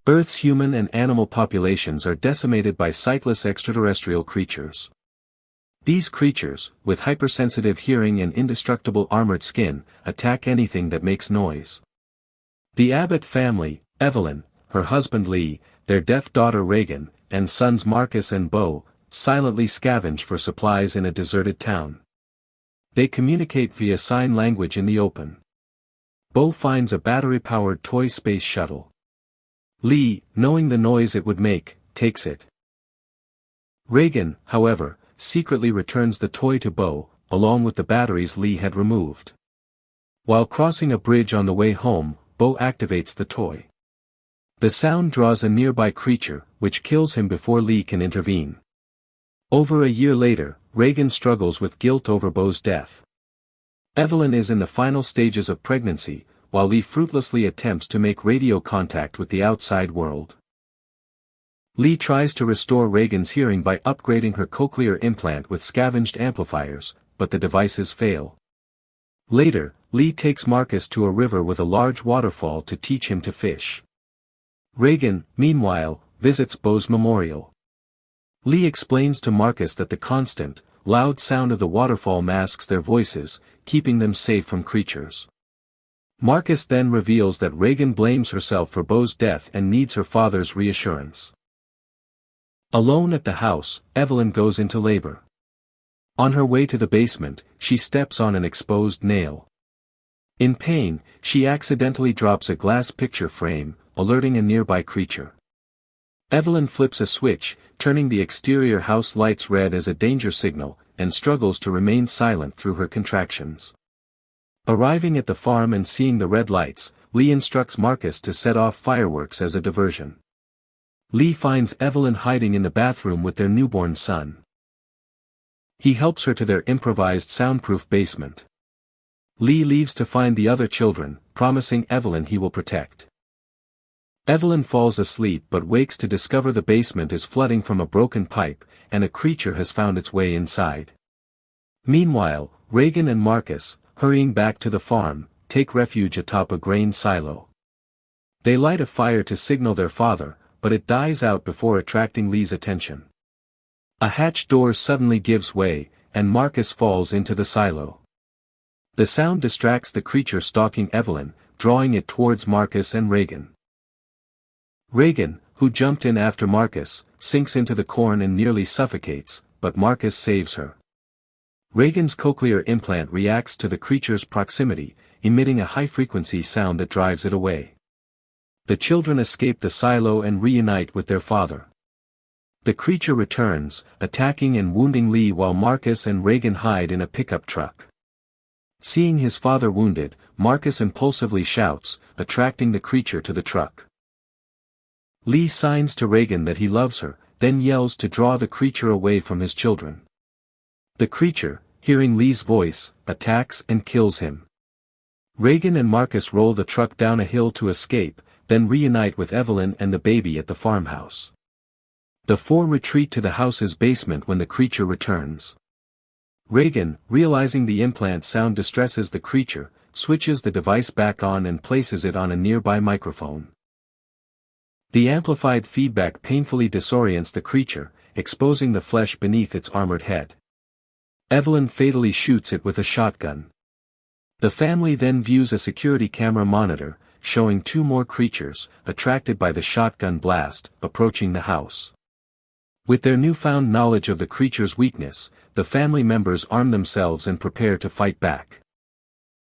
Earth's human and animal populations are decimated by sightless extraterrestrial creatures. These creatures, with hypersensitive hearing and indestructible armored skin, attack anything that makes noise. The Abbott family, Evelyn, her husband Lee, their deaf daughter Reagan, and sons Marcus and Bo, silently scavenge for supplies in a deserted town. They communicate via sign language in the open. Bo finds a battery-powered toy space shuttle. Lee, knowing the noise it would make, takes it. Reagan, however, secretly returns the toy to Bo, along with the batteries Lee had removed. While crossing a bridge on the way home, Bo activates the toy. The sound draws a nearby creature, which kills him before Lee can intervene. Over a year later, Reagan struggles with guilt over Bo's death. Evelyn is in the final stages of pregnancy, while Lee fruitlessly attempts to make radio contact with the outside world. Lee tries to restore Reagan's hearing by upgrading her cochlear implant with scavenged amplifiers, but the devices fail. Later, Lee takes Marcus to a river with a large waterfall to teach him to fish. Reagan, meanwhile, visits Bo's memorial. Lee explains to Marcus that the constant, loud sound of the waterfall masks their voices, keeping them safe from creatures. Marcus then reveals that Reagan blames herself for Bo's death and needs her father's reassurance. Alone at the house, Evelyn goes into labor. On her way to the basement, she steps on an exposed nail. In pain, she accidentally drops a glass picture frame, alerting a nearby creature. Evelyn flips a switch, turning the exterior house lights red as a danger signal, and struggles to remain silent through her contractions. Arriving at the farm and seeing the red lights, Lee instructs Marcus to set off fireworks as a diversion. Lee finds Evelyn hiding in the bathroom with their newborn son. He helps her to their improvised soundproof basement. Lee leaves to find the other children, promising Evelyn he will protect. Evelyn falls asleep but wakes to discover the basement is flooding from a broken pipe, and a creature has found its way inside. Meanwhile, Reagan and Marcus, hurrying back to the farm, take refuge atop a grain silo. They light a fire to signal their father, but it dies out before attracting Lee's attention. A hatch door suddenly gives way, and Marcus falls into the silo. The sound distracts the creature stalking Evelyn, drawing it towards Marcus and Reagan. Reagan, who jumped in after Marcus, sinks into the corn and nearly suffocates, but Marcus saves her. Reagan's cochlear implant reacts to the creature's proximity, emitting a high-frequency sound that drives it away. The children escape the silo and reunite with their father. The creature returns, attacking and wounding Lee while Marcus and Reagan hide in a pickup truck. Seeing his father wounded, Marcus impulsively shouts, attracting the creature to the truck. Lee signs to Reagan that he loves her, then yells to draw the creature away from his children. The creature, hearing Lee's voice, attacks and kills him. Reagan and Marcus roll the truck down a hill to escape, then reunite with Evelyn and the baby at the farmhouse. The four retreat to the house's basement when the creature returns. Reagan, realizing the implant sound distresses the creature, switches the device back on and places it on a nearby microphone. The amplified feedback painfully disorients the creature, exposing the flesh beneath its armored head. Evelyn fatally shoots it with a shotgun. The family then views a security camera monitor, showing two more creatures, attracted by the shotgun blast, approaching the house. With their newfound knowledge of the creature's weakness, the family members arm themselves and prepare to fight back.